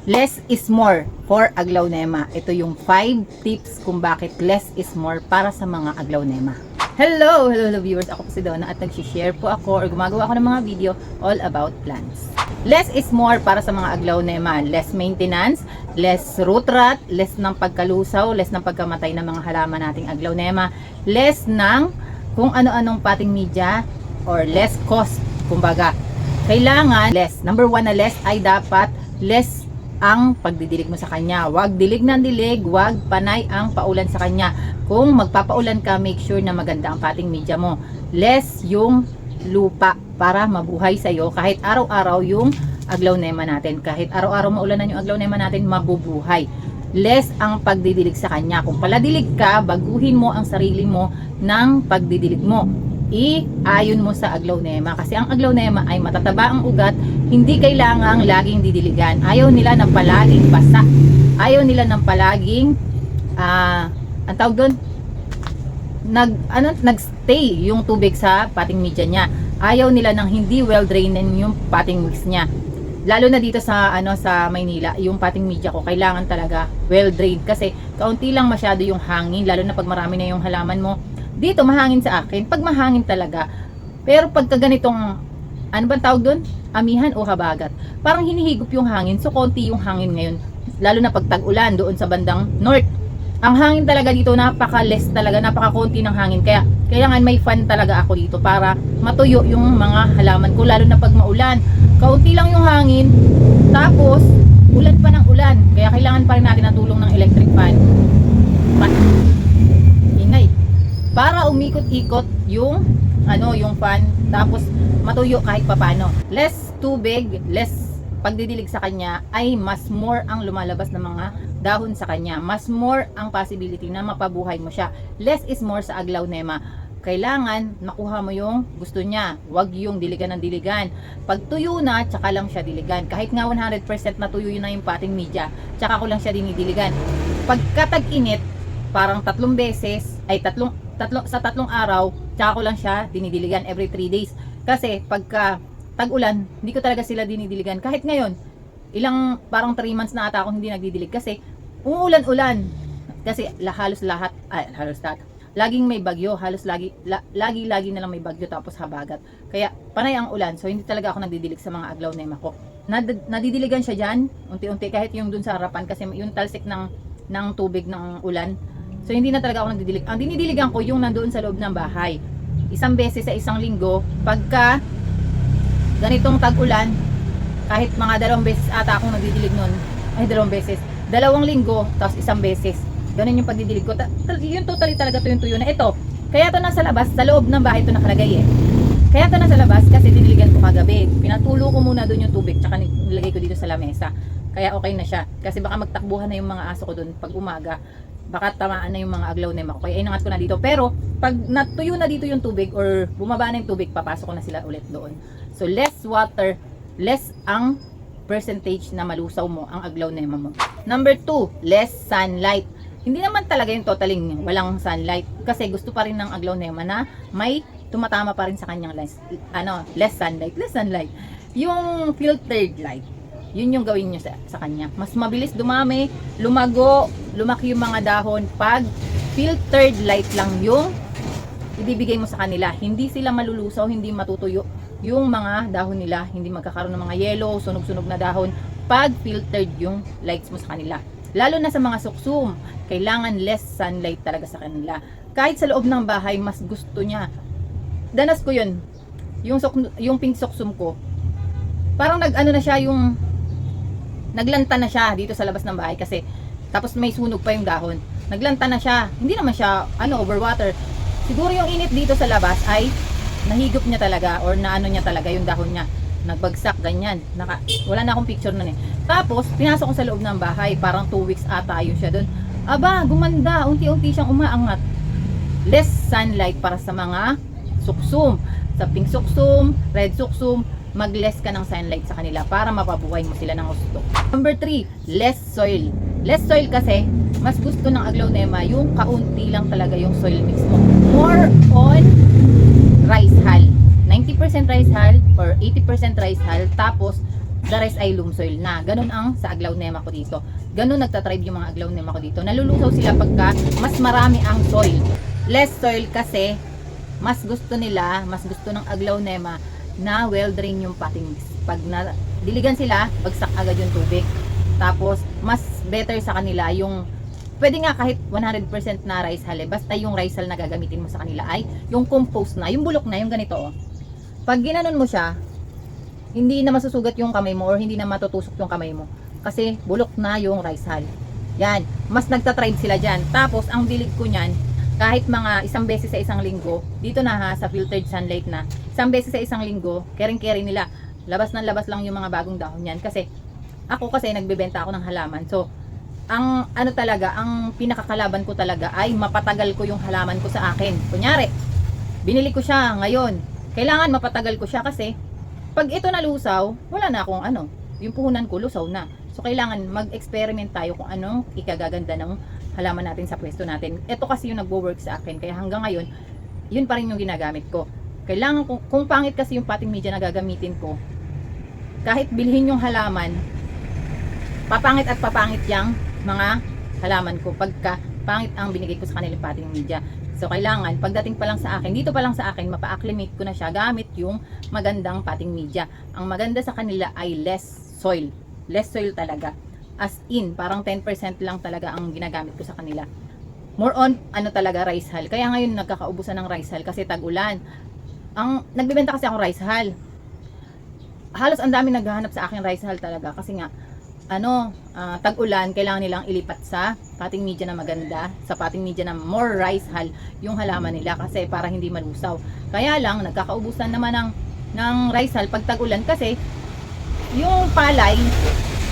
Less is more for Aglaonema. Ito yung 5 tips kung bakit less is more para sa mga Aglaonema. Hello viewers. Ako po si Donna at nag-share po ako or gumagawa ako ng mga video all about plants. Less is more para sa mga Aglaonema. Less maintenance, less root rot, less ng pagkalusaw, less ng pagkamatay ng mga halaman nating Aglaonema, less ng kung ano-anong potting media or less cost. Kumbaga, kailangan less. Number 1 na less ay dapat less ang pagdidilig mo sa kanya. Huwag dilig ng dilig, huwag panay ang paulan sa kanya. Kung magpapaulan ka, make sure na maganda ang potting media mo. Less yung lupa para mabuhay sa'yo. Kahit araw-araw yung Aglaonema natin. Kahit araw-araw maulanan yung Aglaonema natin, mabubuhay. Less ang pagdidilig sa kanya. Kung paladilig ka, baguhin mo ang sarili mo ng pagdidilig mo. I-ayon mo sa Aglaonema kasi ang Aglaonema ay matataba ang ugat, hindi kailangang laging didiligan. Ayaw nila ng palaging basa, ayaw nila ng palaging ang tawag doon, nagstay yung tubig sa potting media niya. Ayaw nila ng hindi well drained yung potting mix niya. Lalo na dito sa sa Maynila, yung potting media ko kailangan talaga well drained kasi kaunti lang masyado yung hangin, lalo na pag marami na yung halaman mo. Dito mahangin sa akin, pag mahangin talaga. Pero pagka ganitong ano bang tawag doon? Amihan o habagat. Parang hinihigop yung hangin, so konti yung hangin ngayon. Lalo na pag tag-ulan doon sa bandang north. Ang hangin talaga dito napaka-less talaga, napaka-konti ng hangin. Kaya kailangan may fan talaga ako dito para matuyo yung mga halaman ko, lalo na pag maulan. Kaunti lang yung hangin, tapos ulan pa ng ulan. Kaya kailangan pa rin natin ang tulong ng electric fan. Ingay. Para umikot-ikot yung yung fan, tapos matuyo kahit papano. Less tubig, less pagdidilig sa kanya, ay mas more ang lumalabas ng mga dahon sa kanya. Mas more ang possibility na mapabuhay mo siya. Less is more sa Aglaonema. Kailangan makuha mo yung gusto niya. Huwag yung diligan ng diligan. Pag tuyo na, tsaka lang siya diligan. Kahit nga 100% na tuyo na yung potting media, tsaka ko lang siya dinidiligan. Pagkatag-init, parang 3 beses, sa 3 araw, tsaka ko lang siya dinidiligan every 3 days. Kasi pagka tag-ulan, hindi ko talaga sila dinidiligan. Kahit ngayon, parang 3 months na ata akong hindi nagdidilig kasi umuulan-ulan. Kasi halos lahat, laging may bagyo, halos lagi na lang may bagyo tapos habagat. Kaya panay ang ulan, so hindi talaga ako nagdidilig sa mga Aglaonema ko. Nadidiligan siya dyan, unti-unti, kahit yung dun sa harapan kasi yung talsik ng tubig ng ulan. So hindi na talaga ako nagdidilig. Ang dinidiligan ko yung nandoon sa loob ng bahay. 1 beses sa 1 linggo, pagka ganitong tag-ulan, kahit mga 2 beses ata akong nagdidilig nun. Ay, 2 beses. 2 linggo, tapos 1 beses. Ganun yung pagdidilig ko. Yung totally talaga tuyo na ito. Kaya to nasa labas, sa loob ng bahay to nakalagay eh. Kaya to nasa labas kasi diniligan ko kagabi. Pinatulo ko muna doon yung tubig, tsaka nilagay ko dito sa lamesa. Kaya okay na siya. Kasi baka magtakbuhan na yung mga aso ko doon pag umaga. Baka tamaan na yung mga Aglaonema ko. Kaya inangat ko na dito. Pero pag natuyo na dito yung tubig or bumaba na yung tubig, papasok ko na sila ulit doon. So less water, less ang percentage na malusaw mo ang Aglaonema mo. Number 2, less sunlight. Hindi naman talaga yung totaling walang sunlight. Kasi gusto pa rin ng Aglaonema na may tumatama pa rin sa kanyang less sunlight. Yung filtered light. Yun yung gawin nyo sa kanya. Mas mabilis dumami, lumago, lumaki yung mga dahon pag filtered light lang yung ibibigay mo sa kanila. Hindi sila malulusaw, hindi matutuyo yung mga dahon nila, hindi magkakaroon ng mga yellow, sunog-sunog na dahon pag filtered yung lights mo sa kanila. Lalo na sa mga suksum, kailangan less sunlight talaga sa kanila. Kahit sa loob ng bahay, mas gusto niya. Danas ko yun, yung pink suksum ko. Parang na siya yung naglanta na siya dito sa labas ng bahay kasi tapos may sunog pa yung dahon. Naglanta na siya. Hindi naman siya overwater. Siguro yung init dito sa labas ay nahigop niya talaga or niya talaga yung dahon niya. Nagbagsak ganyan. Wala na akong picture nun eh. Tapos pinasok ko sa loob ng bahay, parang 2 weeks ata yun siya doon. Aba, gumanda. Unti-unti siyang umaangat. Less sunlight para sa mga suksum. Sa pink suksum, red suksum, mag-less ka ng sunlight sa kanila para mapabuhay mo sila ng gusto. Number 3, less soil. Less soil kasi, mas gusto ng Aglaonema yung kaunti lang talaga yung soil mix mo. More on rice hull. 90% rice hull or 80% rice hull, tapos the rest ay loam soil na. Ganun ang sa aglaonema ko dito. Ganun nagtatribe yung mga aglaonema ko dito. Nalulusaw sila pagka mas marami ang soil. Less soil kasi mas gusto ng aglaonema na well drain yung potting mix. Pag diligan sila, bagsak agad yung tubig. Tapos mas better sa kanila yung pwede nga kahit 100% na rice hull, basta yung rice hull na gagamitin mo sa kanila ay yung compost na, yung bulok na, yung ganito oh. Pag ginanon mo siya, hindi na masusugat yung kamay mo or hindi na matutusok yung kamay mo kasi bulok na yung rice hull. Yan, mas nagtatribe sila dyan. Tapos ang dilig ko nyan, kahit mga isang beses sa isang linggo, dito na ha, sa filtered sunlight na, isang beses sa isang linggo, kering-kering nila, labas ng labas lang yung mga bagong dahon yan. Kasi ako kasi nagbebenta ako ng halaman, so ang ano talaga, ang pinakakalaban ko talaga ay mapatagal ko yung halaman ko sa akin. Kunyari, binili ko siya ngayon, kailangan mapatagal ko siya kasi pag ito nalusaw, wala na akong ano, yung puhunan ko lusaw na. So kailangan mag-experiment tayo kung anong ikagaganda ng halaman natin sa pwesto natin. Ito kasi yung nagwo-work sa akin, kaya hanggang ngayon, yun pa rin yung ginagamit ko. Kailangan kung pangit kasi yung potting media na gagamitin ko, kahit bilhin yung halaman, papangit at papangit yang mga halaman ko pagka pangit ang binigay ko sa kanilang potting media. So kailangan pagdating pa lang sa akin, dito pa lang sa akin, mapa-acclimate ko na siya gamit yung magandang potting media. Ang maganda sa kanila ay less soil. Less soil talaga. As in, parang 10% lang talaga ang ginagamit ko sa kanila. More on ano talaga, rice hull. Kaya ngayon nagkakaubusan ng rice hull kasi tag-ulan. Ang nagbebenta kasi ako rice hull. Halos ang dami naghahanap sa akin rice hull talaga kasi nga tag-ulan, kailangan nilang ilipat sa potting media na maganda, sa potting media na more rice hull yung halaman nila kasi para hindi malusaw. Kaya lang nagkakaubusan naman ng rice hull pag tag-ulan kasi yung palay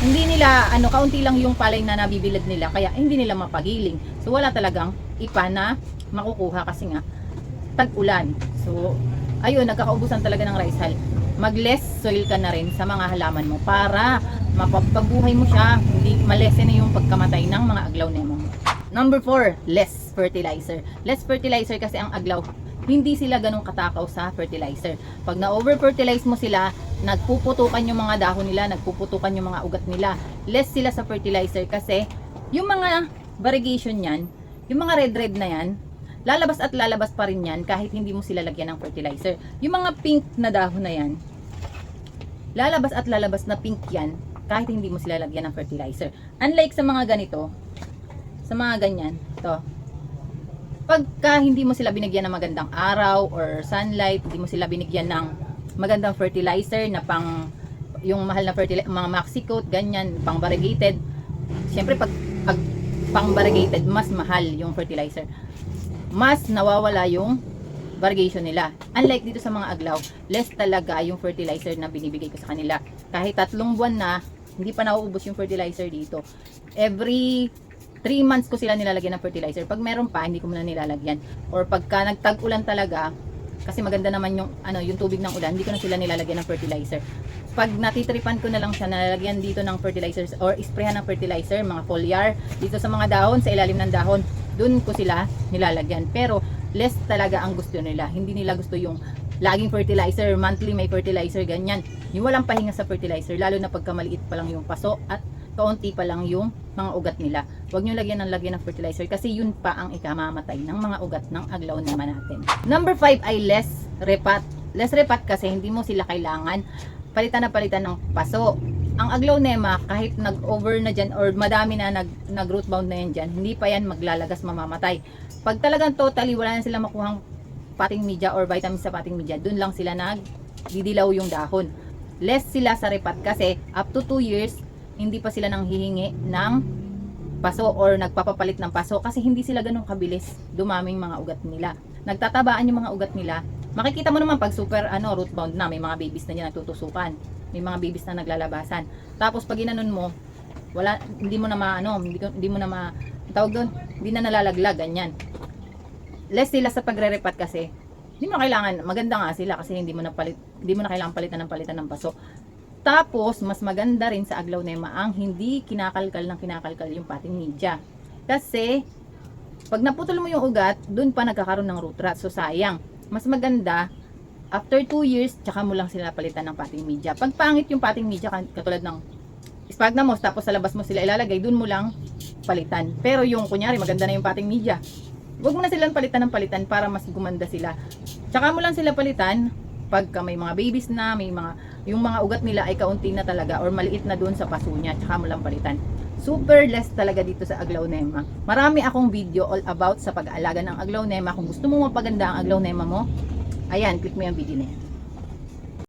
hindi nila kaunti lang yung palay na nabibilad nila kaya hindi nila mapagiling. So wala talagang ipa na makukuha kasi nga tag-ulan. So ayun, nagkakaubusan talaga ng rice hull. Mag-less soil ka na rin sa mga halaman mo para mapagbuhay mo siya, hindi malesen na yung pagkamatay ng mga aglaonema mo. Number 4, less fertilizer. Less fertilizer kasi ang aglaw, hindi sila ganun katakaw sa fertilizer. Pag na-over-fertilize mo sila, nagpuputukan yung mga dahon nila, nagpuputukan yung mga ugat nila. Less sila sa fertilizer kasi yung mga variegation yan, yung mga red na yan, lalabas at lalabas pa rin yan kahit hindi mo sila lagyan ng fertilizer. Yung mga pink na dahon na yan, lalabas at lalabas na pink yan kahit hindi mo sila lagyan ng fertilizer. Unlike sa mga ganito, sa mga ganyan, to, pagka hindi mo sila binigyan ng magandang araw or sunlight, hindi mo sila binigyan ng magandang fertilizer na pang yung mahal na fertilizer, mga Maxicoat, ganyan, pang variegated. Siyempre pag pang variegated, mas mahal yung fertilizer. Mas nawawala yung variegation nila. Unlike dito sa mga aglaw, less talaga yung fertilizer na binibigay ko sa kanila. Kahit 3 buwan na, hindi pa nauubos yung fertilizer dito. Every 3 months ko sila nilalagyan ng fertilizer. Pag meron pa, hindi ko muna nilalagyan. Or pagka nagtag-ulan talaga, kasi maganda naman yung yung tubig ng ulan, hindi ko na sila nilalagyan ng fertilizer. Pag natitripan ko na lang siya, nalalagyan dito ng fertilizers or isprehan ng fertilizer, mga foliar, dito sa mga dahon, sa ilalim ng dahon, dun ko sila nilalagyan. Pero less talaga ang gusto nila. Hindi nila gusto yung laging fertilizer, monthly may fertilizer, ganyan. Yung walang pahinga sa fertilizer, lalo na pagka maliit pa lang yung paso at kaunti pa lang yung mga ugat nila. Huwag nyo lagyan ng fertilizer kasi yun pa ang ikamamatay ng mga ugat ng aglaonema natin. Number 5 ay less repat. Less repat kasi hindi mo sila kailangan palitan ng paso. Ang aglaonema, kahit nag-over na dyan or madami na nag-root bound na yan dyan, hindi pa yan maglalagas, mamamatay. Pag talagang totally wala na sila makuhang potting media or vitamins sa potting media, dun lang sila nagdidilaw yung dahon. Less sila sa repat kasi up to 2 years, hindi pa sila nang hihingi ng paso or nagpapapalit ng paso kasi hindi sila ganun kabilis dumaming mga ugat nila. Nagtatabaan yung mga ugat nila. Makikita mo naman pag super root bound na, may mga babies na dyan natutusukan. May mga babies na naglalabasan. Tapos pag inanon mo, hindi mo na tawag doon, hindi na nalalaglag, ganyan. Less sila sa pagre-repat kasi hindi mo kailangan, maganda nga sila kasi hindi mo na kailangan palitan ng paso. Tapos mas maganda rin sa aglaonema ang hindi kinakalkal yung potting media. Kasi pag naputol mo yung ugat, dun pa nagkakaroon ng root rot. So sayang. Mas maganda After 2 years, tsaka mo lang sila palitan ng potting media. Pag pangit yung potting media, katulad ng sphagnum moss, tapos sa labas mo sila ilalagay, dun mo lang palitan. Pero yung kunyari, maganda na yung potting media, huwag mo na silang palitan ng palitan para mas gumanda sila. Tsaka mo lang sila palitan pagka may mga babies na, may mga, yung mga ugat nila ay kaunti na talaga or maliit na dun sa paso niya, tsaka mo lang palitan. Super less talaga dito sa aglaonema. Marami akong video all about sa pag-aalaga ng aglaonema. Kung gusto mo mapaganda ang aglaonema mo, ayan, click mo yung video na yan.